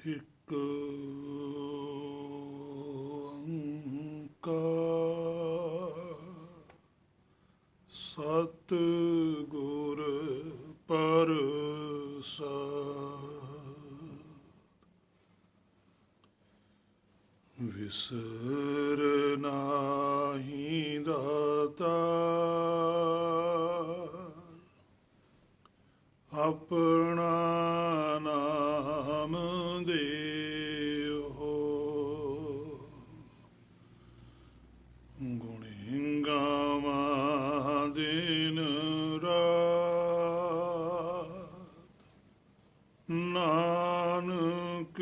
ਇੱਕ ਓੰਕਾਰ ਸਤਿਗੁਰ ਪ੍ਰਸਾਦਿ। ਵਿਸਰ ਨਾਹੀ ਦਾਤਾਰ ਆਪਣਾ ਨਾਮ ਦੇਹੋ। ਗੁਣੀ ਗਾਵਾਂ ਦਿਨ ਰਾਤ ਨਾਨਕ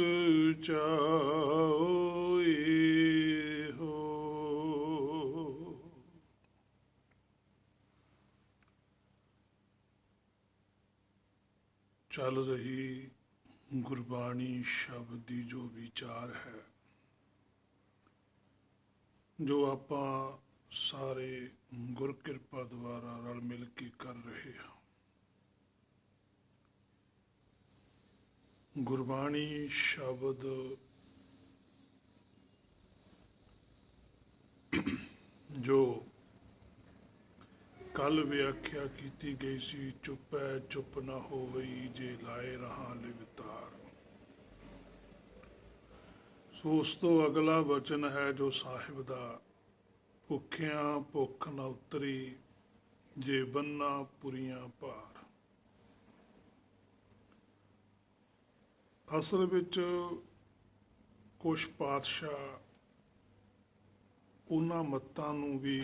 ਚਾਉ ਇਹੋ। ਚੱਲ ਰਹੀ ਗੁਰਬਾਣੀ ਸ਼ਬਦ ਦੀ ਜੋ ਵਿਚਾਰ ਹੈ, ਜੋ ਆਪਾਂ ਸਾਰੇ ਗੁਰ ਕਿਰਪਾ ਦੁਆਰਾ ਰਲ ਮਿਲ ਕੇ ਕਰ ਰਹੇ ਹਾਂ। ਗੁਰਬਾਣੀ ਸ਼ਬਦ ਜੋ ਕੱਲ ਵਿਆਖਿਆ ਕੀਤੀ ਗਈ ਸੀ, ਚੁੱਪੈ ਚੁੱਪ ਨਾ ਹੋਵਈ ਜੇ ਲਾਏ ਰਹਾ ਲਿਵਤਾਰ। ਸੋ ਉਸ ਤੋਂ ਅਗਲਾ ਵਚਨ ਹੈ ਜੋ ਸਾਹਿਬ ਦਾ, ਭੁੱਖਿਆਂ ਭੁੱਖ ਨਾ ਉਤਰੀ ਜੇ ਬੰਨਾ ਪੁਰੀਆਂ ਭਾਰ। ਅਸਲ ਵਿੱਚ ਕੁਛ ਪਾਤਸ਼ਾਹ ਉਹਨਾਂ ਮੱਤਾਂ ਨੂੰ ਵੀ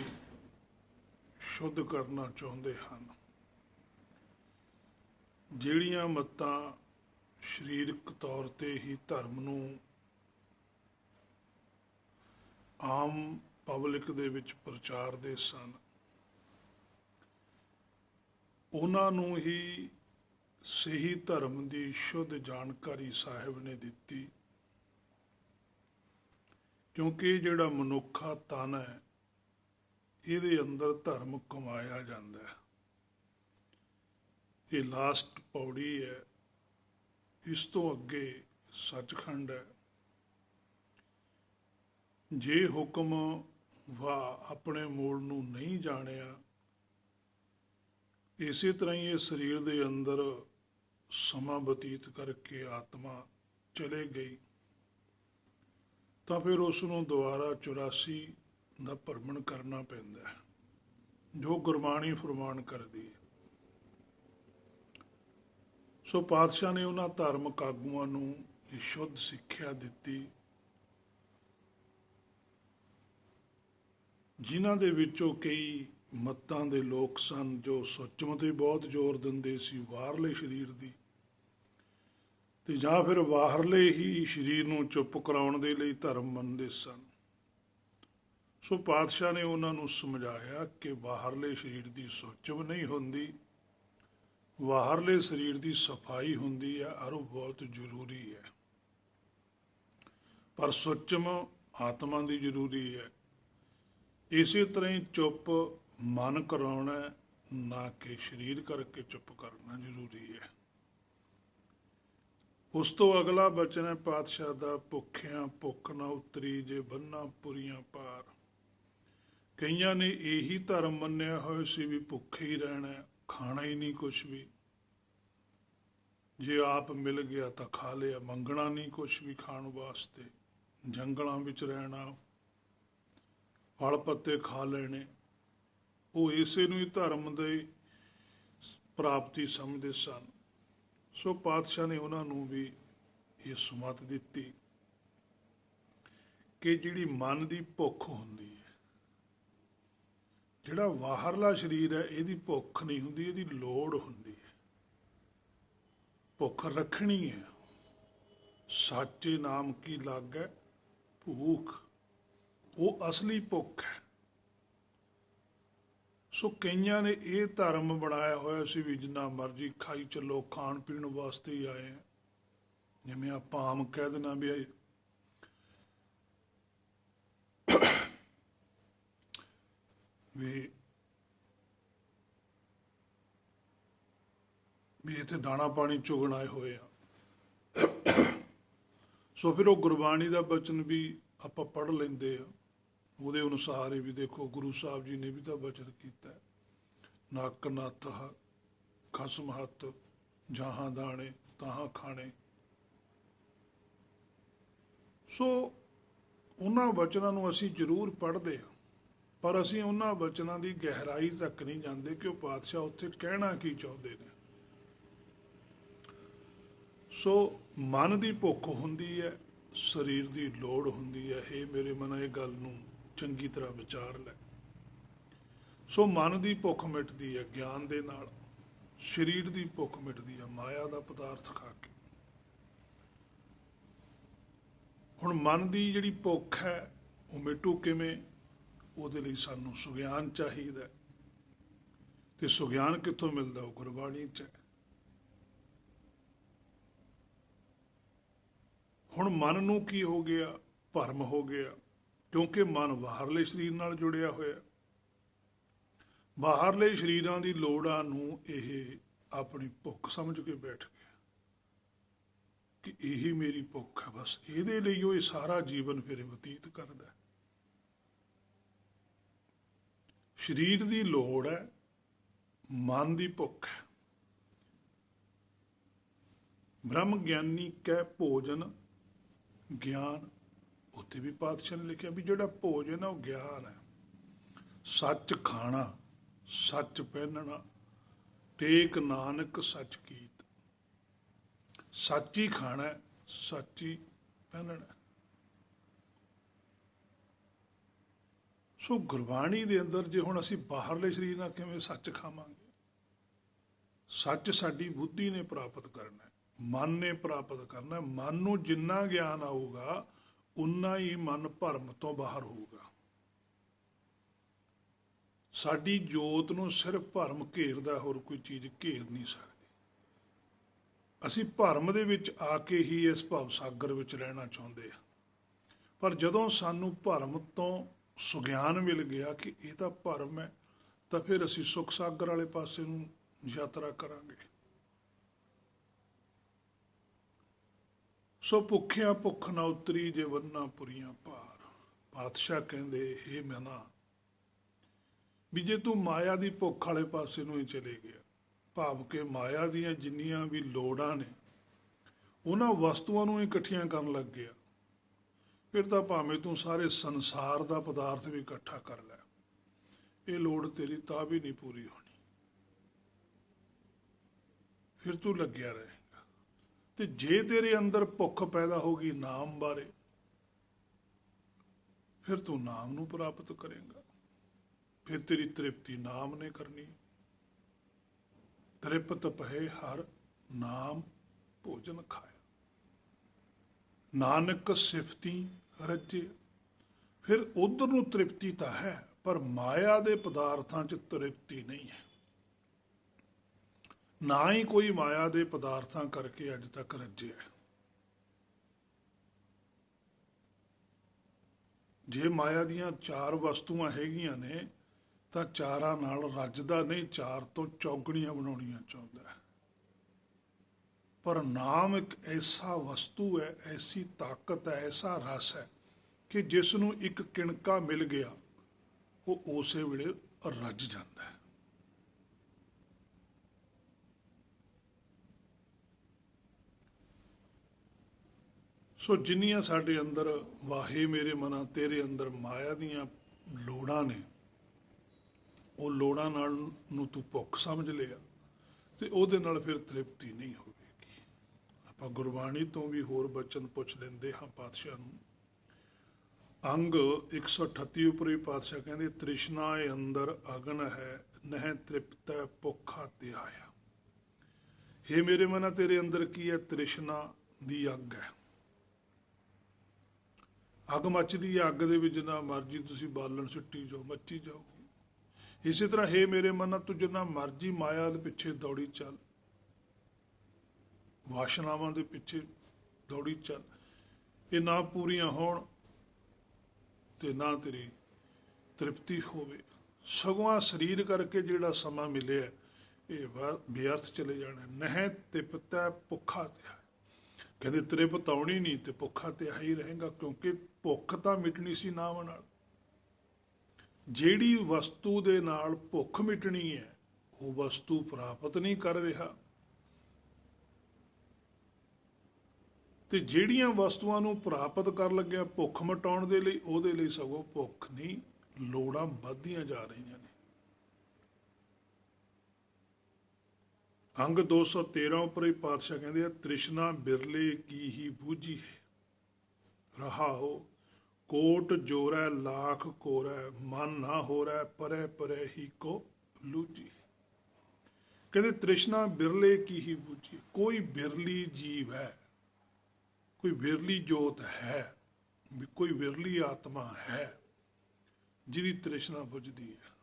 ਸ਼ੁੱਧ ਕਰਨਾ ਚਾਹੁੰਦੇ ਹਨ, ਜਿਹੜੀਆਂ ਮੱਤਾਂ ਸਰੀਰਕ ਤੌਰ ਤੇ ਹੀ ਧਰਮ ਨੂੰ ਆਮ ਪਬਲਿਕ ਦੇ ਵਿੱਚ ਪ੍ਰਚਾਰਦੇ ਸਨ। ਉਹਨਾਂ ਨੂੰ ਹੀ ਸਹੀ ਧਰਮ ਦੀ ਸ਼ੁੱਧ ਜਾਣਕਾਰੀ ਸਾਹਿਬ ਨੇ ਦਿੱਤੀ, ਕਿਉਂਕਿ ਜਿਹੜਾ ਮਨੁੱਖਾ ਤਨ ਹੈ, ਇਹਦੇ ਅੰਦਰ ਧਰਮ ਕਮਾਇਆ ਜਾਂਦਾ ਹੈ। ਇਹ ਲਾਸਟ ਪੌੜੀ ਹੈ, ਇਸ ਤੋਂ ਅੱਗੇ ਸੱਚਖੰਡ ਹੈ। ਜੇ ਹੁਕਮ ਵਾਹ ਆਪਣੇ ਮੂਲ ਨੂੰ ਨਹੀਂ ਜਾਣਿਆ, ਇਸੇ ਤਰ੍ਹਾਂ ਹੀ ਇਹ ਸਰੀਰ ਦੇ ਅੰਦਰ ਸਮਾਂ ਬਤੀਤ ਕਰਕੇ ਆਤਮਾ ਚਲੇ ਗਈ, ਤਾਂ ਫਿਰ ਉਸ ਨੂੰ ਦੁਬਾਰਾ 84 ਦਾ ਭਰਮਣ ਕਰਨਾ ਪੈਂਦਾ ਹੈ, ਜੋ ਗੁਰਬਾਣੀ ਫਰਮਾਨ ਕਰਦੀ ਹੈ। ਸੋ ਪਾਤਸ਼ਾਹ ਨੇ ਉਹਨਾਂ ਧਾਰਮਿਕ ਆਗੂਆਂ ਨੂੰ ਇਹ ਸ਼ੁੱਧ ਸਿੱਖਿਆ ਦਿੱਤੀ, ਜਿਨ੍ਹਾਂ ਦੇ ਵਿੱਚੋਂ ਕਈ ਮੱਤਾਂ ਦੇ ਲੋਕ ਸਨ ਜੋ ਸੁੱਚਮ ਤੇ ਬਹੁਤ ਜ਼ੋਰ ਦਿੰਦੇ ਸੀ, ਬਾਹਰਲੇ ਸਰੀਰ ਦੀ, ਤੇ ਜਾਂ ਫਿਰ ਬਾਹਰਲੇ ਹੀ ਸਰੀਰ ਨੂੰ ਚੁੱਪ ਕਰਾਉਣ ਦੇ ਲਈ ਧਰਮ ਮੰਨਦੇ ਸਨ। ਸੋ ਪਾਤਸ਼ਾਹ ਨੇ ਉਹਨਾਂ ਨੂੰ ਸਮਝਾਇਆ ਕਿ ਬਾਹਰਲੇ ਸਰੀਰ ਦੀ ਸੁੱਚਮ ਨਹੀਂ ਹੁੰਦੀ, ਬਾਹਰਲੇ ਸਰੀਰ ਦੀ ਸਫਾਈ ਹੁੰਦੀ ਹੈ ਔਰ ਉਹ ਬਹੁਤ ਜ਼ਰੂਰੀ ਹੈ, ਪਰ ਸੁੱਚਮ ਆਤਮਾ ਦੀ ਜ਼ਰੂਰੀ ਹੈ। ਇਸੇ ਤਰ੍ਹਾਂ ਹੀ ਚੁੱਪ ਮਨ ਕਰਾਉਣਾ, ਨਾ ਕਿ ਸਰੀਰ ਕਰਕੇ ਚੁੱਪ ਕਰਨਾ ਜ਼ਰੂਰੀ ਹੈ। ਉਸ ਤੋਂ ਅਗਲਾ ਬਚਨ ਹੈ ਪਾਤਸ਼ਾਹ ਦਾ, ਭੁੱਖਿਆਂ ਭੁੱਖ ਨਾ ਉਤਰੀ ਜੇ ਬੰਨਾ ਪੁਰੀਆਂ ਭਾਰ। ਕਈਆਂ ਨੇ ਇਹੀ ਧਰਮ ਮੰਨਿਆ ਹੋਇਆ ਸੀ ਵੀ ਭੁੱਖੇ ਹੀ ਰਹਿਣਾ, ਖਾਣਾ ਹੀ ਨਹੀਂ ਕੁਛ ਵੀ, ਜੇ ਆਪ ਮਿਲ ਗਿਆ ਤਾਂ ਖਾ ਲਿਆ, ਮੰਗਣਾ ਨਹੀਂ ਕੁਛ ਵੀ ਖਾਣ ਵਾਸਤੇ, ਜੰਗਲਾਂ ਵਿੱਚ ਰਹਿਣਾ, ਫਲ ਪੱਤੇ ਖਾ ਲੈਣੇ। ਉਹ ਇਸੇ ਨੂੰ ਹੀ ਧਰਮ ਦੀ ਪ੍ਰਾਪਤੀ ਸਮਝਦੇ ਸਨ। ਸੋ ਪਾਤਸ਼ਾਹ ਨੇ ਉਹਨਾਂ ਨੂੰ ਵੀ ਇਹ ਸੁਮਤ ਦਿੱਤੀ ਕਿ ਜਿਹੜੀ ਮਨ ਦੀ ਭੁੱਖ ਹੁੰਦੀ ਹੈ, ਜਿਹੜਾ ਬਾਹਰਲਾ ਸਰੀਰ ਹੈ, ਇਹਦੀ ਭੁੱਖ ਨਹੀਂ ਹੁੰਦੀ, ਇਹਦੀ ਲੋੜ ਹੁੰਦੀ ਹੈ। ਭੁੱਖ ਰੱਖਣੀ ਹੈ, ਸਾਚੇ ਨਾਮ ਕੀ ਲਾਗੈ ਭੂਖ, ਉਹ ਅਸਲੀ ਭੁੱਖ ਹੈ। ਸੋ ਕਈਆਂ ਨੇ ਇਹ ਧਰਮ ਬਣਾਇਆ ਹੋਇਆ ਸੀ ਵੀ ਜਿੰਨਾ ਮਰਜ਼ੀ ਖਾਈ ਚੱਲੋ, ਖਾਣ ਪੀਣ ਵਾਸਤੇ ਹੀ ਆਏ ਆ। ਜਿਵੇਂ ਆਪਾਂ ਆਮ ਕਹਿ ਦੇਣਾ ਵੀ ਇੱਥੇ ਦਾਣਾ ਪਾਣੀ ਚੁਗਣ ਆਏ ਹੋਏ ਆ। ਸੋ ਫਿਰ ਉਹ ਗੁਰਬਾਣੀ ਦਾ ਬਚਨ ਵੀ ਆਪਾਂ ਪੜ੍ਹ ਲੈਂਦੇ ਆ, ਉਹਦੇ ਅਨੁਸਾਰ ਹੀ ਵੀ ਦੇਖੋ ਗੁਰੂ ਸਾਹਿਬ ਜੀ ਨੇ ਵੀ ਤਾਂ ਬਚਨ ਕੀਤਾ ਹੈ, ਨੱਕ ਨੱਥ ਖਸਮ ਹੱਥ ਜਹਾਂ ਦਾਣੇ ਤਾਹਾਂ ਖਾਣੇ। ਸੋ ਉਹਨਾਂ ਵਚਨਾਂ ਨੂੰ ਅਸੀਂ ਜ਼ਰੂਰ ਪੜ੍ਹਦੇ ਹਾਂ, ਪਰ ਅਸੀਂ ਉਹਨਾਂ ਵਚਨਾਂ ਦੀ ਗਹਿਰਾਈ ਤੱਕ ਨਹੀਂ ਜਾਂਦੇ ਕਿ ਉਹ ਪਾਤਸ਼ਾਹ ਉੱਥੇ ਕਹਿਣਾ ਕੀ ਚਾਹੁੰਦੇ ਨੇ। ਸੋ ਮਨ ਦੀ ਭੁੱਖ ਹੁੰਦੀ ਹੈ, ਸਰੀਰ ਦੀ ਲੋੜ ਹੁੰਦੀ ਹੈ। ਇਹ ਮੇਰੇ ਮਨ ਇਹ ਗੱਲ ਨੂੰ ਚੰਗੀ ਤਰ੍ਹਾਂ ਵਿਚਾਰ ਲੈ। ਸੋ ਮਨ ਦੀ ਭੁੱਖ ਮਿਟਦੀ ਹੈ ਗਿਆਨ ਦੇ ਨਾਲ, ਸਰੀਰ ਦੀ ਭੁੱਖ ਮਿਟਦੀ ਹੈ ਮਾਇਆ ਦਾ ਪਦਾਰਥ ਖਾ ਕੇ। ਹੁਣ ਮਨ ਦੀ ਜਿਹੜੀ ਭੁੱਖ ਹੈ ਉਹ ਮਿਟੂ ਕਿਵੇਂ? ਉਹਦੇ ਲਈ ਸਾਨੂੰ ਸੁਗਿਆਨ ਚਾਹੀਦਾ, ਤੇ ਸੁਗਿਆਨ ਕਿੱਥੋਂ ਮਿਲਦਾ? ਉਹ ਗੁਰਬਾਣੀ 'ਚ ਹੈ। ਹੁਣ ਮਨ ਨੂੰ ਕੀ ਹੋ ਗਿਆ? ਭਰਮ ਹੋ ਗਿਆ, ਕਿਉਂਕਿ ਮਨ ਬਾਹਰਲੇ ਸਰੀਰ ਨਾਲ ਜੁੜਿਆ ਹੋਇਆ। ਬਾਹਰਲੇ ਸਰੀਰਾਂ ਦੀ ਲੋੜਾਂ ਨੂੰ ਇਹ ਆਪਣੀ ਭੁੱਖ ਸਮਝ ਕੇ ਬੈਠ ਗਿਆ ਕਿ ਇਹੀ ਮੇਰੀ ਭੁੱਖ ਹੈ, ਬਸ ਇਹਦੇ ਲਈ ਉਹ ਇਹ ਸਾਰਾ ਜੀਵਨ ਫਿਰ ਬਤੀਤ ਕਰਦਾ। ਸਰੀਰ ਦੀ ਲੋੜ ਹੈ, ਮਨ ਦੀ ਭੁੱਖ ਹੈ। ਬ੍ਰਹਮ ਗਿਆਨੀ ਕੈ ਭੋਜਨ ਗਿਆਨ, ਉੱਥੇ ਵੀ ਪਾਤਸ਼ਾਹ ਨੇ ਲਿਖਿਆ ਵੀ ਜਿਹੜਾ ਭੋਜਨ ਹੈ ਉਹ ਗਿਆਨ ਹੈ। ਸੱਚ ਖਾਣਾ, ਸੱਚ ਪਹਿਨਣਾ, ਟੇਕ ਨਾਨਕ ਸੱਚ ਕੀਤ। ਸੱਚ ਹੀ ਖਾਣਾ, ਸੱਚ ਹੀ ਪਹਿਨਣਾ। ਸੋ ਗੁਰਬਾਣੀ ਦੇ ਅੰਦਰ ਜੇ ਹੁਣ ਅਸੀਂ ਬਾਹਰਲੇ ਸਰੀਰ ਨਾਲ ਕਿਵੇਂ ਸੱਚ ਖਾਵਾਂਗੇ? ਸੱਚ ਸਾਡੀ ਬੁੱਧੀ ਨੇ ਪ੍ਰਾਪਤ ਕਰਨਾ, ਮਨ ਨੇ ਪ੍ਰਾਪਤ ਕਰਨਾ। ਮਨ ਨੂੰ ਜਿੰਨਾ ਗਿਆਨ ਆਊਗਾ ਉਨਾ ਹੀ ਮਨ ਭਰਮ ਤੋਂ ਬਾਹਰ ਹੋਊਗਾ। ਸਾਡੀ ਜੋਤ ਨੂੰ ਸਿਰਫ ਭਰਮ ਘੇਰਦਾ, ਹੋਰ ਕੋਈ ਚੀਜ਼ ਘੇਰ ਨਹੀਂ ਸਕਦੀ। ਅਸੀਂ ਭਰਮ ਦੇ ਵਿੱਚ ਆ ਕੇ ਹੀ ਇਸ ਭਵ ਸਾਗਰ ਵਿੱਚ ਰਹਿਣਾ ਚਾਹੁੰਦੇ ਹਾਂ, ਪਰ ਜਦੋਂ ਸਾਨੂੰ ਭਰਮ ਤੋਂ ਸੁਗਿਆਨ ਮਿਲ ਗਿਆ ਕਿ ਇਹ ਤਾਂ ਭਰਮ ਹੈ, ਤਾਂ ਫਿਰ ਅਸੀਂ ਸੁਖ ਸਾਗਰ ਵਾਲੇ ਪਾਸੇ ਨੂੰ ਯਾਤਰਾ ਕਰਾਂਗੇ। ਸੋ ਭੁੱਖਿਆ ਭੁੱਖ ਨਾ ਉਤਰੀ ਜੇ ਵੰਨਾ ਪੁਰੀਆਂ ਭਾਰ। ਪਾਤਸ਼ਾਹ ਕਹਿੰਦੇ ਹੇ ਮਨਾ, ਵੀ ਜੇ ਤੂੰ ਮਾਇਆ ਦੀ ਭੁੱਖ ਵਾਲੇ ਪਾਸੇ ਨੂੰ ਹੀ ਚਲੇ ਗਿਆ, ਭਾਵ ਕਿ ਮਾਇਆ ਦੀਆਂ ਜਿੰਨੀਆਂ ਵੀ ਲੋੜਾਂ ਨੇ ਉਹਨਾਂ ਵਸਤੂਆਂ ਨੂੰ ਇਕੱਠੀਆਂ ਕਰਨ ਲੱਗ ਗਿਆ, ਫਿਰ ਤਾਂ ਭਾਵੇਂ ਤੂੰ ਸਾਰੇ ਸੰਸਾਰ ਦਾ ਪਦਾਰਥ ਵੀ ਇਕੱਠਾ ਕਰ ਲੈ, ਇਹ ਲੋੜ ਤੇਰੀ ਤਾਂ ਵੀ ਨਹੀਂ ਪੂਰੀ ਹੋਣੀ। ਫਿਰ ਤੂੰ ਲੱਗਿਆ ਰਹੇਗਾ। ਤੇ ਜੇ ਤੇਰੇ ਅੰਦਰ ਭੁੱਖ ਪੈਦਾ ਹੋ ਗਈ ਨਾਮ ਬਾਰੇ, ਫਿਰ ਤੂੰ ਨਾਮ ਨੂੰ ਪ੍ਰਾਪਤ ਕਰੇਗਾ। ਫਿਰ ਤੇਰੀ ਤ੍ਰਿਪਤੀ ਨਾਮ ਨੇ ਕਰਨੀ। ਤ੍ਰਿਪਤ ਪਏ ਹਰ ਨਾਮ ਭੋਜਨ ਖਾਇਆ, ਨਾਨਕ ਸਿਫਤੀ ਰੱਜੇ। ਫਿਰ ਉਧਰ ਨੂੰ ਤ੍ਰਿਪਤੀ ਤਾਂ ਹੈ, ਪਰ ਮਾਇਆ ਦੇ ਪਦਾਰਥਾਂ 'ਚ ਤ੍ਰਿਪਤੀ ਨਹੀਂ ਹੈ। ਨਾ ਹੀ ਕੋਈ ਮਾਇਆ ਦੇ ਪਦਾਰਥਾਂ ਕਰਕੇ ਅੱਜ ਤੱਕ ਰੱਜਿਆ। ਜੇ ਮਾਇਆ ਦੀਆਂ ਚਾਰ ਵਸਤੂਆਂ ਹੈਗੀਆਂ ਨੇ ਤਾਂ ਚਾਰਾਂ ਨਾਲ ਰੱਜਦਾ ਨਹੀਂ, ਚਾਰ ਤੋਂ ਚੌਗਣੀਆਂ ਬਣਾਉਣੀਆਂ ਚਾਹੁੰਦਾ ਹੈ। ਪਰ ਨਾਮ ਇੱਕ ਐਸਾ ਵਸਤੂ ਹੈ, ਐਸੀ ਤਾਕਤ ਹੈ, ਐਸਾ ਰਸ ਹੈ ਕਿ ਜਿਸ ਨੂੰ ਇੱਕ ਕਿਣਕਾ ਮਿਲ ਗਿਆ ਉਹ ਉਸੇ ਵੇਲੇ ਰੱਜ ਜਾਂਦਾ ਹੈ। ਸੋ ਜਿੰਨੀਆਂ ਸਾਡੇ ਅੰਦਰ ਵਾਹੇ ਮੇਰੇ ਮਨਾ ਤੇਰੇ ਅੰਦਰ ਮਾਇਆ ਦੀਆਂ ਲੋੜਾਂ ਨੇ, ਉਹ ਲੋੜਾਂ ਨਾਲ ਨੂੰ ਤੂੰ ਭੁੱਖ ਸਮਝ ਲਿਆ, ਤੇ ਉਹਦੇ ਨਾਲ ਫਿਰ ਤ੍ਰਿਪਤੀ ਨਹੀਂ ਹੋਵੇਗੀ। ਆਪਾਂ ਗੁਰਬਾਣੀ ਤੋਂ ਵੀ ਹੋਰ ਬਚਨ ਪੁੱਛ ਲੈਂਦੇ ਹਾਂ ਪਾਤਸ਼ਾਹ ਨੂੰ। ਅੰਗ 138 ਉੱਪਰ ਵੀ ਪਾਤਸ਼ਾਹ ਕਹਿੰਦੇ ਤ੍ਰਿਸ਼ਨਾ ਅੰਦਰ ਅਗਨ ਹੈ, ਨਹਿ ਤ੍ਰਿਪਤੈ ਭੁੱਖਾ ਧਿਆਇਆ। ਹੇ ਮੇਰੇ ਮਨਾ ਤੇਰੇ ਅੰਦਰ ਕੀ ਹੈ? ਤ੍ਰਿਸ਼ਨਾ ਦੀ ਅੱਗ ਹੈ। ਅੱਗ ਮੱਚਦੀ ਹੈ, ਅੱਗ ਦੇ ਵਿੱਚ ਜਿੰਨਾ ਮਰਜੀ ਤੁਸੀਂ ਬਾਲਣ ਸੁੱਟੀ ਜਾਓ, ਮੱਚੀ ਜਾਓਗੀ। ਇਸੇ ਤਰ੍ਹਾਂ ਹੇ ਮੇਰੇ ਮਨਾ ਤੂੰ ਜਿੰਨਾ ਮਰਜੀ ਮਾਇਆ ਦੇ ਪਿੱਛੇ ਦੌੜੀ ਚੱਲ, ਵਾਸ਼ਨਾਵਾਂ ਦੇ ਪਿੱਛੇ ਦੌੜੀ ਚੱਲ, ਇਹ ਨਾ ਪੂਰੀਆਂ ਹੋਣ ਤੇ ਨਾ ਤੇਰੀ ਤ੍ਰਿਪਤੀ ਹੋਵੇ। ਸਗੋਂ ਸਰੀਰ ਕਰਕੇ ਜਿਹੜਾ ਸਮਾਂ ਮਿਲਿਆ ਇਹ ਬੇਅਰਥ ਚਲੇ ਜਾਣਾ। ਨਹਿ ਤ੍ਰਿਪਤੈ ਭੁੱਖਾ ਧਿਆਇਆ। ਕਹਿੰਦੇ ਤ੍ਰਿਪਤ ਆਉਣੀ ਨਹੀਂ ਤੇ ਭੁੱਖਾ ਤੇ ਹੀ ਰਹੇਗਾ, ਕਿਉਂਕਿ ਭੁੱਖ ਤਾਂ ਮਿਟਣੀ ਸੀ ਨਾਮ ਨਾਲ। ਜਿਹੜੀ ਵਸਤੂ ਦੇ ਨਾਲ ਭੁੱਖ ਮਿਟਣੀ ਹੈ ਉਹ ਵਸਤੂ ਪ੍ਰਾਪਤ ਨਹੀਂ ਕਰ ਰਿਹਾ, ਤੇ ਜਿਹੜੀਆਂ ਵਸਤੂਆਂ ਨੂੰ ਪ੍ਰਾਪਤ ਕਰ ਲੱਗਿਆ ਭੁੱਖ ਮਿਟਾਉਣ ਦੇ ਲਈ, ਉਹਦੇ ਲਈ ਸਗੋਂ ਭੁੱਖ ਨਹੀਂ, ਲੋੜਾਂ ਵੱਧਦੀਆਂ ਜਾ ਰਹੀਆਂ ਨੇ। ਅੰਗ 213 ਉੱਪਰ ਹੀ ਪਾਤਸ਼ਾਹ ਕਹਿੰਦੇ ਆ, ਤ੍ਰਿਸ਼ਨਾ ਬਿਰਲੇ ਕੀ ਹੀ ਬੂਝੀ ਹੈ, ਰਹਾਓ ਕੋਟ ਜੋਰੈ ਲਾਖ ਕੋਰੈ, ਮਨ ਨਾ ਹੋਰੈ ਪਰੇ ਪਰੇ ਹੀ ਕੋ ਲੂਜੀ। ਕਹਿੰਦੇ ਤ੍ਰਿਸ਼ਨਾ ਬਿਰਲੇ ਕੀ ਹੀ ਬੂਝੀ, ਕੋਈ ਬਿਰਲੀ ਜੀਵ ਹੈ, ਕੋਈ ਵਿਰਲੀ ਜੋਤ ਹੈ, ਵੀ ਕੋਈ ਵਿਰਲੀ ਆਤਮਾ ਹੈ ਜਿਹਦੀ ਤ੍ਰਿਸ਼ਨਾ ਬੁਝਦੀ ਹੈ।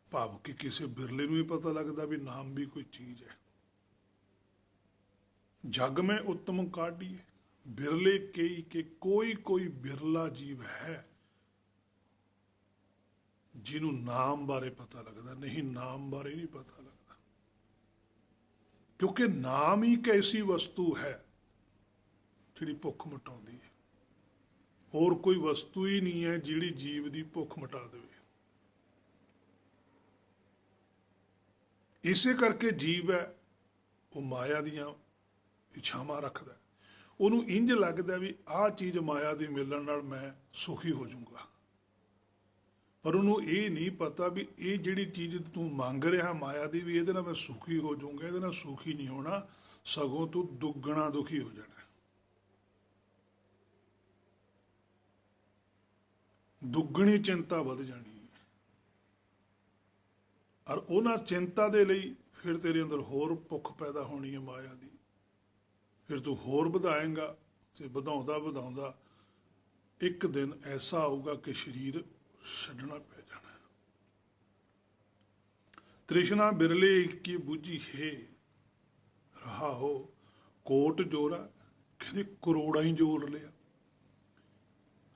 ਭਾਵ ਕਿ ਕਿਸੇ ਬਿਰਲੇ ਨੂੰ ਹੀ ਪਤਾ ਲੱਗਦਾ ਵੀ ਨਾਮ ਵੀ ਕੋਈ ਚੀਜ਼ ਹੈ। ਜਗ ਮੈਂ ਉੱਤਮ ਕਾਢੀਏ ਬਿਰਲੇ ਕਈ ਕਿ ਕੋਈ ਕੋਈ ਬਿਰਲਾ ਜੀਵ ਹੈ ਜਿਹਨੂੰ ਨਾਮ ਬਾਰੇ ਪਤਾ ਲੱਗਦਾ, ਨਹੀਂ ਨਾਮ ਬਾਰੇ ਨਹੀਂ ਪਤਾ ਲੱਗਦਾ, ਕਿਉਂਕਿ ਨਾਮ ਹੀ ਇੱਕ ਐਸੀ ਵਸਤੂ ਹੈ ਜਿਹੜੀ ਭੁੱਖ ਮਿਟਾਉਂਦੀ ਹੈ। ਹੋਰ ਕੋਈ ਵਸਤੂ ਹੀ ਨਹੀਂ ਹੈ ਜਿਹੜੀ ਜੀਵ ਦੀ ਭੁੱਖ ਮਿਟਾ ਦੇਵੇ। ਇਸੇ ਕਰਕੇ ਜੀਵ ਹੈ ਉਹ ਮਾਇਆ ਦੀਆਂ ਇੱਛਾਵਾਂ ਰੱਖਦਾ, ਉਹਨੂੰ ਇੰਜ ਲੱਗਦਾ ਵੀ ਆਹ ਚੀਜ਼ ਮਾਇਆ ਦੀ ਮਿਲਣ ਨਾਲ ਮੈਂ ਸੁਖੀ ਹੋ ਜਾਊਂਗਾ, ਪਰ ਉਹਨੂੰ ਇਹ ਨਹੀਂ ਪਤਾ ਵੀ ਇਹ ਜਿਹੜੀ ਚੀਜ਼ ਤੂੰ ਮੰਗ ਰਿਹਾ ਮਾਇਆ ਦੀ, ਵੀ ਇਹਦੇ ਨਾਲ ਮੈਂ ਸੁਖੀ ਹੋ ਜਾਊਂਗਾ, ਇਹਦੇ ਨਾਲ ਸੁਖੀ ਨਹੀਂ ਹੋਣਾ, ਸਗੋਂ ਤੂੰ ਦੁੱਗਣਾ ਦੁਖੀ ਹੋ ਜਾਣਾ, ਦੁੱਗਣੀ ਚਿੰਤਾ ਵੱਧ ਜਾਣੀ ਹੈ। ਔਰ ਉਹਨਾਂ ਚਿੰਤਾ ਦੇ ਲਈ ਫਿਰ ਤੇਰੇ ਅੰਦਰ ਹੋਰ ਭੁੱਖ ਪੈਦਾ ਹੋਣੀ ਹੈ ਮਾਇਆ ਦੀ, ਫਿਰ ਤੂੰ ਹੋਰ ਵਧਾਏਂਗਾ, ਤੇ ਵਧਾਉਂਦਾ ਵਧਾਉਂਦਾ ਇੱਕ ਦਿਨ ਐਸਾ ਆਊਗਾ ਕਿ ਸਰੀਰ ਛੱਡਣਾ ਪੈ ਜਾਣਾ। ਤ੍ਰਿਸ਼ਨਾ ਬਿਰਲੇ ਕੀ ਬੁੱਝੀ ਹੈ, ਰਹਾ ਹੋ ਕੋਟ ਜੋਰਾ, ਕਹਿੰਦੇ ਕਰੋੜਾਂ ਹੀ ਜੋੜ ਲਿਆ,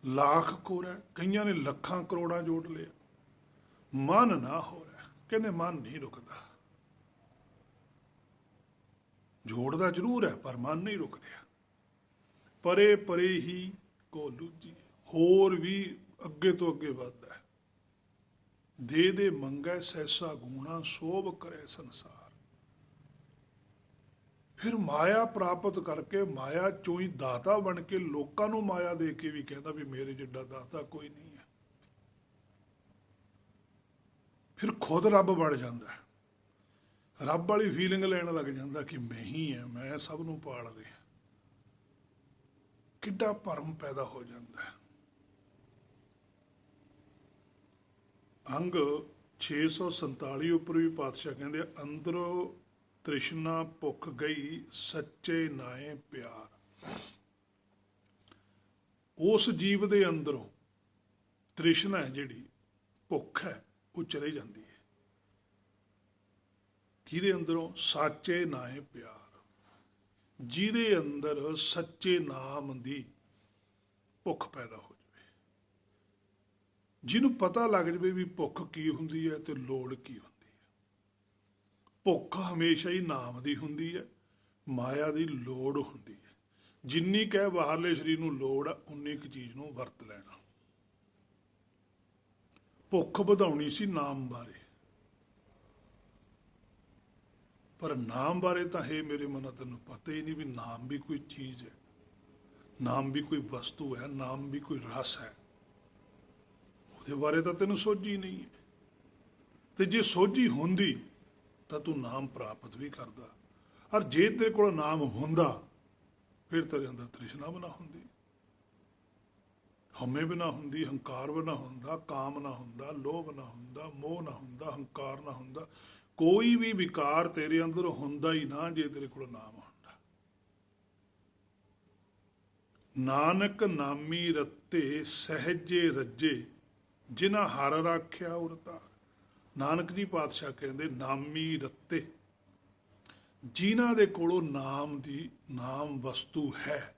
ਲੱਖ ਕੋਰਾ, ਕਈਆਂ ਨੇ ਲੱਖਾਂ ਕਰੋੜਾਂ ਜੋੜ ਲਿਆ, ਮਨ ਨਾ ਹੋ ਰਿਹਾ, ਕਹਿੰਦੇ ਮਨ ਨਹੀਂ ਰੁਕਦਾ। ਜੋੜਦਾ ਜ਼ਰੂਰ ਹੈ ਪਰ ਮਨ ਨਹੀਂ ਰੁਕ ਰਿਹਾ। ਪਰੇ ਪਰੇ ਹੀ ਕੋ ਲੂਜੀ, ਹੋਰ ਵੀ ਅੱਗੇ ਤੋਂ ਅੱਗੇ ਵੱਧਦਾ ਹੈ। ਦੇ ਦੇ ਮੰਗੈ ਸੈਸਾ ਗੂਣਾ, ਸੋਭ ਕਰੇ ਸੰਸਾਰ। ਫਿਰ ਮਾਇਆ ਪ੍ਰਾਪਤ ਕਰਕੇ ਮਾਇਆ ਚੋਂ ਹੀ ਦਾਤਾ ਬਣ ਕੇ ਲੋਕਾਂ ਨੂੰ ਮਾਇਆ ਦੇ ਕੇ ਵੀ ਕਹਿੰਦਾ ਵੀ ਮੇਰੇ ਜਿੱਡਾ ਦਾਤਾ ਕੋਈ ਨਹੀਂ ਹੈ। ਫਿਰ ਖੁਦ ਰੱਬ ਬਣ ਜਾਂਦਾ ਹੈ, ਰੱਬ ਵਾਲੀ ਫੀਲਿੰਗ ਲੈਣ ਲੱਗ ਜਾਂਦਾ ਕਿ ਮੈਂ ਹੀ ਹਾਂ, ਮੈਂ ਸਭ ਨੂੰ ਪਾਲ ਰਿਹਾ। ਕਿੱਡਾ ਭਰਮ ਪੈਦਾ ਹੋ ਜਾਂਦਾ ਹੈ। ਅੰਗ 647 ਉੱਪਰ ਵੀ ਪਾਤਸ਼ਾਹ ਕਹਿੰਦੇ ਅੰਦਰੋਂ ਤ੍ਰਿਸ਼ਨਾ ਭੁੱਖ ਗਈ, ਸੱਚੇ ਨਾਏ ਪਿਆਰ। ਉਸ ਜੀਵ ਦੇ ਅੰਦਰੋਂ ਤ੍ਰਿਸ਼ਨਾ ਹੈ, ਜਿਹੜੀ ਭੁੱਖ ਹੈ, ਉਹ ਚਲੇ ਜਾਂਦੀ ਹੈ। ਕਿਹਦੇ ਅੰਦਰੋਂ? ਸਾਚੇ ਨਾਏ ਪਿਆਰ। ਜਿਹਦੇ ਅੰਦਰ ਸੱਚੇ ਨਾਮ ਦੀ ਭੁੱਖ ਪੈਦਾ ਹੋ ਜਾਵੇ, ਜਿਹਨੂੰ ਪਤਾ ਲੱਗ ਜਾਵੇ ਵੀ ਭੁੱਖ ਕੀ ਹੁੰਦੀ ਹੈ ਤੇ ਲੋੜ ਕੀ ਹੁੰਦੀ ਹੈ। ਭੁੱਖ ਹਮੇਸ਼ਾ ਹੀ ਨਾਮ ਦੀ ਹੁੰਦੀ ਹੈ, ਮਾਇਆ ਦੀ ਲੋੜ ਹੁੰਦੀ ਹੈ। ਜਿੰਨੀ ਕਹਿ ਬਾਹਰਲੇ ਸਰੀਰ ਨੂੰ ਲੋੜ ਆ, ਉਨੀ ਕੁ ਚੀਜ਼ ਨੂੰ ਵਰਤ ਲੈਣਾ। ਭੁੱਖ ਵਧਾਉਣੀ ਸੀ ਨਾਮ ਬਾਰੇ, ਪਰ ਨਾਮ ਬਾਰੇ ਤਾਂ ਹੈ ਮੇਰੇ ਮਨ ਤੈਨੂੰ ਪਤਾ ਹੀ ਨਹੀਂ ਵੀ ਨਾਮ ਵੀ ਕੋਈ ਚੀਜ਼ ਹੈ, ਨਾਮ ਵੀ ਕੋਈ ਵਸਤੂ ਹੈ, ਨਾਮ ਵੀ ਕੋਈ ਰਸ ਹੈ। ਉਹਦੇ ਬਾਰੇ ਤਾਂ ਤੈਨੂੰ ਸੋਝੀ ਨਹੀਂ ਹੈ। ਤੇ ਜੇ ਸੋਝੀ ਹੁੰਦੀ ਤਾਂ ਤੂੰ ਨਾਮ ਪ੍ਰਾਪਤ ਵੀ ਕਰਦਾ, ਔਰ ਜੇ ਤੇਰੇ ਕੋਲ ਨਾਮ ਹੁੰਦਾ ਫਿਰ ਤੇਰੇ ਅੰਦਰ ਤ੍ਰਿਸ਼ਨਾ ਵੀ ਨਾ ਹੁੰਦੀ, ਹਉਮੈ ਵੀ ਨਾ ਹੁੰਦੀ, ਹੰਕਾਰ ਵੀ ਨਾ ਹੁੰਦਾ, ਕਾਮ ਨਾ ਹੁੰਦਾ, ਲੋਭ ਨਾ ਹੁੰਦਾ, ਮੋਹ ਨਾ ਹੁੰਦਾ, ਹੰਕਾਰ ਨਾ ਹੁੰਦਾ। ਕੋਈ ਵੀ ਵਿਕਾਰ ਤੇਰੇ ਅੰਦਰ ਹੁੰਦਾ ਹੀ ਨਾ ਜੇ ਤੇਰੇ ਕੋਲ ਨਾਮ ਹੁੰਦਾ। ਨਾਨਕ ਨਾਮੀ ਰਤੇ ਸਹਿਜੇ ਰੱਜੇ, ਜਿਨ੍ਹਾਂ ਹਰ ਰਾਖਿਆ ਉਰਤਾਰ। ਨਾਨਕ ਜੀ ਪਾਤਸ਼ਾਹ ਕਹਿੰਦੇ ਨਾਮੀ ਰੱਤੇ, ਜਿਨ੍ਹਾਂ ਦੇ ਕੋਲੋਂ ਨਾਮ ਵਸਤੂ ਹੈ,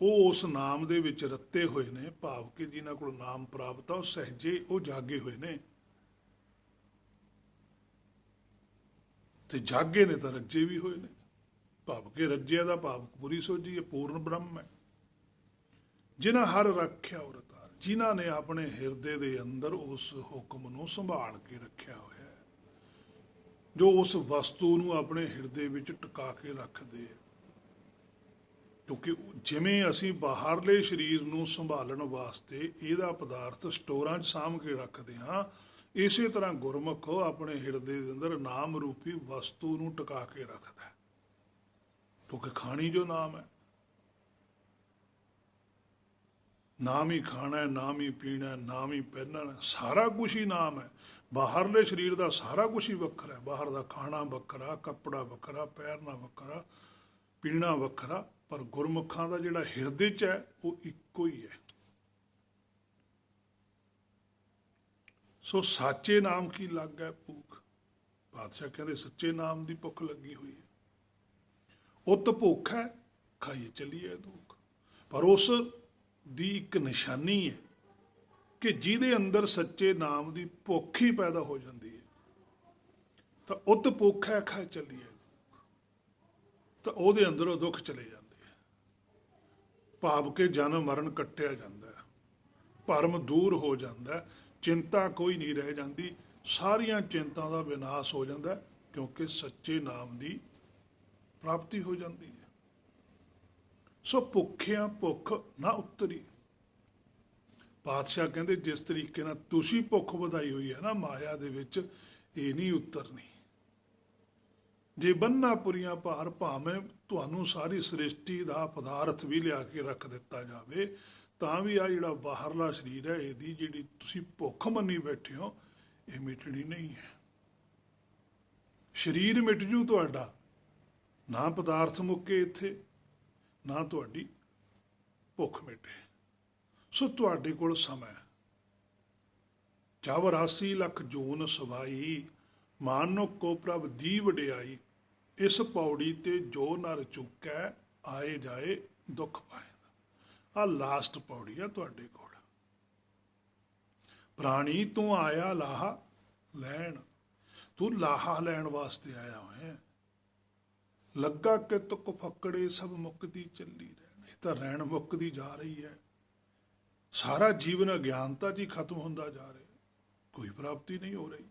ਉਹ ਉਸ ਨਾਮ ਦੇ ਵਿੱਚ ਰੱਤੇ ਹੋਏ ਨੇ। ਭਾਵ ਕਿ ਜਿਨ੍ਹਾਂ ਕੋਲ ਨਾਮ ਪ੍ਰਾਪਤ ਆ, ਉਹ ਸਹਿਜੇ, ਉਹ ਜਾਗੇ ਹੋਏ ਨੇ। ਤੇ ਜਾਗੇ ਨੇ ਤਾਂ ਰੱਜੇ ਵੀ ਹੋਏ ਨੇ। ਭਾਵ ਕੇ ਰੱਜਿਆ ਦਾ ਭਾਵ ਪੂਰੀ ਸੋਝੀ ਹੈ, ਪੂਰਨ ਬ੍ਰਹਮ ਹੈ। ਜਿਨ੍ਹਾਂ ਹਰ ਰੱਖਿਆ ਔਰ ਤਾਰ, ਜਿਨ੍ਹਾਂ ਨੇ ਆਪਣੇ ਹਿਰਦੇ ਦੇ ਅੰਦਰ ਉਸ ਹੁਕਮ ਨੂੰ ਸੰਭਾਲ ਕੇ ਰੱਖਿਆ ਹੋਇਆ ਹੈ, ਜੋ ਉਸ ਵਸਤੂ ਨੂੰ ਆਪਣੇ ਹਿਰਦੇ ਵਿੱਚ ਟਿਕਾ ਕੇ ਰੱਖਦੇ ਆ। ਕਿਉਂਕਿ ਜਿਵੇਂ ਅਸੀਂ ਬਾਹਰਲੇ ਸਰੀਰ ਨੂੰ ਸੰਭਾਲਣ ਵਾਸਤੇ ਇਹਦਾ ਪਦਾਰਥ ਸਟੋਰਾਂ 'ਚ ਸਾਂਭ ਕੇ ਰੱਖਦੇ ਹਾਂ, ਇਸੇ ਤਰ੍ਹਾਂ ਗੁਰਮੁਖ ਆਪਣੇ ਹਿਰਦੇ ਦੇ ਅੰਦਰ ਨਾਮ ਰੂਪੀ ਵਸਤੂ ਨੂੰ ਟਿਕਾ ਕੇ ਰੱਖਦਾ ਹੈ। ਕਿਉਂਕਿ ਖਾਣੀ ਜੋ ਨਾਮ ਹੈ, ਨਾਮ ਹੀ ਖਾਣਾ ਹੈ, ਨਾਮ ਹੀ ਪੀਣਾ ਹੈ, ਨਾਮ ਹੀ ਪਹਿਨਣਾ, ਸਾਰਾ ਕੁਝ ਹੀ ਨਾਮ ਹੈ। ਬਾਹਰਲੇ ਸਰੀਰ ਦਾ ਸਾਰਾ ਕੁਝ ਹੀ ਵੱਖਰਾ ਹੈ, ਬਾਹਰ ਦਾ ਖਾਣਾ ਵੱਖਰਾ, ਕੱਪੜਾ ਵੱਖਰਾ, ਪਹਿਰਨਾ ਵੱਖਰਾ, ਪੀਣਾ ਵੱਖਰਾ, ਪਰ ਗੁਰਮੁਖਾਂ ਦਾ ਜਿਹੜਾ ਹਿਰਦੇ 'ਚ ਹੈ ਉਹ ਇੱਕੋ ਹੀ ਹੈ। ਸੋ ਸਾਚੇ ਨਾਮ ਕੀ ਲੱਗ ਹੈ ਭੁੱਖ, ਪਾਤਸ਼ਾਹ ਕਹਿੰਦੇ ਸੱਚੇ ਨਾਮ ਦੀ ਭੁੱਖ ਲੱਗੀ ਹੋਈ ਹੈ। ਉਤ ਭੁੱਖ ਹੈ, ਖਾਈਏ ਚੱਲੀਏ ਦੁੱਖ। ਪਰ ਉਸ ਦੀ ਇੱਕ ਨਿਸ਼ਾਨੀ ਹੈ ਕਿ ਜਿਹਦੇ ਅੰਦਰ ਸੱਚੇ ਨਾਮ ਦੀ ਭੁੱਖ ਹੀ ਪੈਦਾ ਹੋ ਜਾਂਦੀ ਹੈ, ਤਾਂ ਉਤ ਭੁੱਖ ਹੈ, ਖਾਏ ਚੱਲੀਏ ਦੁੱਖ, ਤਾਂ ਉਹਦੇ ਅੰਦਰੋਂ ਦੁੱਖ ਚਲੇ ਜਾਂਦੇ ਆ। ਭਾਵ ਕਿ ਜਨਮ ਮਰਨ ਕੱਟਿਆ ਜਾਂਦਾ ਹੈ, ਭਰਮ ਦੂਰ ਹੋ ਜਾਂਦਾ ਹੈ, ਚਿੰਤਾ ਕੋਈ ਨਹੀਂ ਰਹਿ ਜਾਂਦੀ, ਸਾਰੀਆਂ ਚਿੰਤਾ ਦਾ ਵਿਨਾਸ਼ ਹੋ ਜਾਂਦਾ ਹੈ, ਕਿਉਂਕਿ ਸੱਚੇ ਨਾਮ ਦੀ ਪ੍ਰਾਪਤੀ ਹੋ ਜਾਂਦੀ ਹੈ। ਸੋ ਭੁੱਖਿਆਂ ਭੁੱਖ ਨਾ ਉਤਰੀ। ਪਾਤਸ਼ਾਹ ਕਹਿੰਦੇ ਜਿਸ ਤਰੀਕੇ ਨਾਲ ਤੁਸੀਂ ਭੁੱਖ ਵਧਾਈ ਹੋਈ ਹੈ ਨਾ ਮਾਇਆ ਦੇ ਵਿੱਚ, ਇਹ ਨਹੀਂ ਉਤਰਨੀ। ਜੇ ਬੰਨਾ ਪੁਰੀਆਂ ਭਾਰ, ਭਾਵੇਂ ਤੁਹਾਨੂੰ ਸਾਰੀ ਸ੍ਰਿਸ਼ਟੀ ਦਾ ਪਦਾਰਥ ਵੀ ਲਿਆ ਕੇ ਰੱਖ ਦਿੱਤਾ ਜਾਵੇ, ਤਾਂ ਵੀ ਆ ਜਿਹੜਾ ਬਾਹਰਲਾ ਸਰੀਰ ਹੈ, ਇਹਦੀ ਜਿਹੜੀ ਤੁਸੀਂ ਭੁੱਖ ਮੰਨੀ ਬੈਠੇ ਹੋ, ਇਹ ਮਿਟਣੀ ਨਹੀਂ ਹੈ। ਸਰੀਰ ਮਿਟ ਜੂ ਤੁਹਾਡਾ, ਨਾ ਪਦਾਰਥ ਮੁੱਕੇ ਇੱਥੇ, ਨਾ ਤੁਹਾਡੀ ਭੁੱਖ ਮਿਟੇ। ਸੋ ਤੁਹਾਡੇ ਕੋਲ ਸਮਾਂ, ਜਬ 84 ਲੱਖ ਜੂਨ ਸਵਾਈ, ਮਾਨੁਖ ਕੋ ਪ੍ਰਭ ਦੀ ਵਡਿਆਈ, ਇਸ ਪੌੜੀ ਤੇ ਜੋ ਨਰ ਚੁੱਕੈ, ਆਏ ਜਾਏ ਦੁੱਖ ਪਾਏ। ਆ ਲਾਸਟ ਪੌੜੀ ਆ ਤੁਹਾਡੇ ਕੋਲ। ਪ੍ਰਾਣੀ ਤੂੰ ਆਇਆ ਲਾਹਾ ਲੈਣ, ਤੂੰ ਲਾਹਾ ਲੈਣ ਵਾਸਤੇ ਆਇਆ ਹੋਇਆ। ਲੱਗਾ ਕਿ ਤੁਕ ਫੱਕੜੇ ਸਭ ਮੁੱਕਦੀ ਚੱਲੀ ਰਹਿਣ, ਇਹ ਤਾਂ ਰਹਿਣ ਮੁੱਕਦੀ ਜਾ ਰਹੀ ਹੈ। ਸਾਰਾ ਜੀਵਨ ਅਗਿਆਨਤਾ 'ਚ ਹੀ ਖਤਮ ਹੁੰਦਾ ਜਾ ਰਿਹਾ, ਕੋਈ ਪ੍ਰਾਪਤੀ ਨਹੀਂ ਹੋ ਰਹੀ।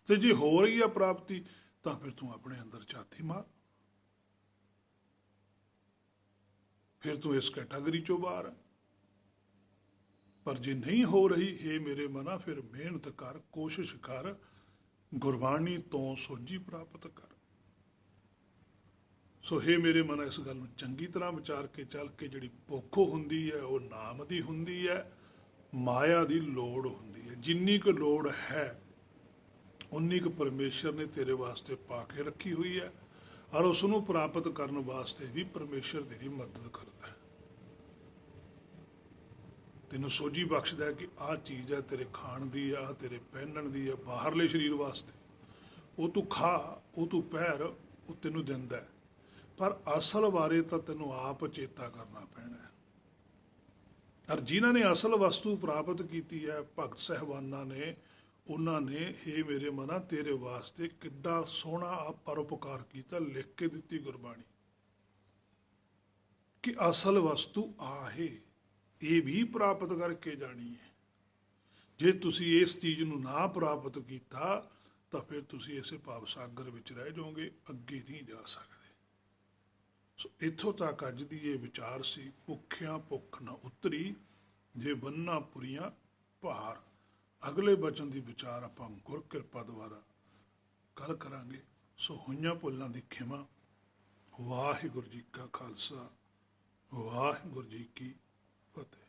ਤੇ ਜੇ ਹੋ ਰਹੀ ਹੈ ਪ੍ਰਾਪਤੀ, ਤਾਂ ਫਿਰ ਤੂੰ ਆਪਣੇ ਅੰਦਰ ਝਾਤੀ ਮਾਰ, ਫਿਰ ਤੂੰ ਇਸ ਕੈਟਾਗਰੀ ਚੋਂ ਬਾਹਰ ਹੈ। ਪਰ ਜੇ ਨਹੀਂ ਹੋ ਰਹੀ, ਹੇ ਮੇਰੇ ਮਨਾ, ਫਿਰ ਮਿਹਨਤ ਕਰ, ਕੋਸ਼ਿਸ਼ ਕਰ, ਗੁਰਬਾਣੀ ਤੋਂ ਸੋਝੀ ਪ੍ਰਾਪਤ ਕਰ। ਸੋ ਹੇ ਮੇਰੇ ਮਨ, ਇਸ ਗੱਲ ਨੂੰ ਚੰਗੀ ਤਰ੍ਹਾਂ ਵਿਚਾਰ ਕੇ ਚੱਲ ਕੇ ਜਿਹੜੀ ਭੁੱਖ ਹੁੰਦੀ ਹੈ ਉਹ ਨਾਮ ਦੀ ਹੁੰਦੀ ਹੈ, ਮਾਇਆ ਦੀ ਲੋੜ ਹੁੰਦੀ ਹੈ। ਜਿੰਨੀ ਕੁ ਲੋੜ ਹੈ ਉਨੀ ਕੁ ਪਰਮੇਸ਼ਰ ਨੇ ਤੇਰੇ ਵਾਸਤੇ ਪਾ ਕੇ ਰੱਖੀ ਹੋਈ ਹੈ, ਔਰ ਉਸ ਨੂੰ ਪ੍ਰਾਪਤ ਕਰਨ ਵਾਸਤੇ ਵੀ ਪਰਮੇਸ਼ਰ ਤੇਰੀ ਮਦਦ ਕਰਦਾ ਹੈ। ਤੈਨੂੰ ਸੋਝੀ ਬਖਸ਼ਦਾ ਹੈ ਕਿ ਆਹ ਚੀਜ਼ ਹੈ ਤੇਰੇ ਖਾਣ ਦੀ, ਆਹ ਤੇਰੇ ਪਹਿਨਣ ਦੀ ਹੈ, ਬਾਹਰਲੇ ਸਰੀਰ ਵਾਸਤੇ। ਉਹ ਤੂੰ ਖਾ, ਉਹ ਤੂੰ ਪਹਿਰ, ਉਹ ਤੈਨੂੰ ਦਿੰਦਾ ਹੈ, ਪਰ ਅਸਲ ਬਾਰੇ ਤਾਂ ਤੈਨੂੰ ਆਪ ਚੇਤਾ ਕਰਨਾ ਪੈਣਾ ਹੈ। ਔਰ ਜਿਨ੍ਹਾਂ ਨੇ ਅਸਲ ਵਸਤੂ ਪ੍ਰਾਪਤ ਕੀਤੀ ਹੈ, ਭਗਤ ਸਾਹਿਬਾਨਾਂ ਨੇ, ਉਹਨਾਂ ਨੇ ਹੇ ਮੇਰੇ ਮਨਾ ਤੇਰੇ ਵਾਸਤੇ ਕਿੱਡਾ ਸੋਹਣਾ ਪਰਉਪਕਾਰ ਕੀਤਾ, ਲਿਖ ਕੇ ਦਿੱਤੀ ਗੁਰਬਾਣੀ ਕਿ ਅਸਲ ਵਸਤੂ ਆਹੇ, ਇਹ ਵੀ ਪ੍ਰਾਪਤ ਕਰਕੇ ਜਾਣੀ ਹੈ। ਜੇ ਤੁਸੀਂ ਇਸ ਚੀਜ਼ ਨੂੰ ਨਾ ਪ੍ਰਾਪਤ ਕੀਤਾ ਤਾਂ ਫਿਰ ਤੁਸੀਂ ਇਸੇ ਭਾਵ ਸਾਗਰ ਵਿੱਚ ਰਹਿ ਜਾਓਗੇ, ਅੱਗੇ ਨਹੀਂ ਜਾ ਸਕਦੇ। ਸੋ ਇੱਥੋਂ ਤੱਕ ਅੱਜ ਦੀ ਇਹ ਵਿਚਾਰ ਸੀ, ਭੁੱਖਿਆਂ ਭੁੱਖ ਨਾ ਉਤਰੀ, ਜੇ ਬੰਨਾ ਪੁਰੀਆਂ ਭਾਰ। ਅਗਲੇ ਬਚਨ ਦੀ ਵਿਚਾਰ ਆਪਾਂ ਗੁਰ ਕਿਰਪਾ ਦੁਆਰਾ ਕੱਲ੍ਹ ਕਰਾਂਗੇ। ਸੋ ਹੋਈਆਂ ਭੁੱਲਾਂ ਦੀ ਖਿਮਾ। ਵਾਹਿਗੁਰੂ ਜੀ ਕਾ ਖਾਲਸਾ, ਵਾਹਿਗੁਰੂ ਜੀ ਕੀ ਫਤਿਹ।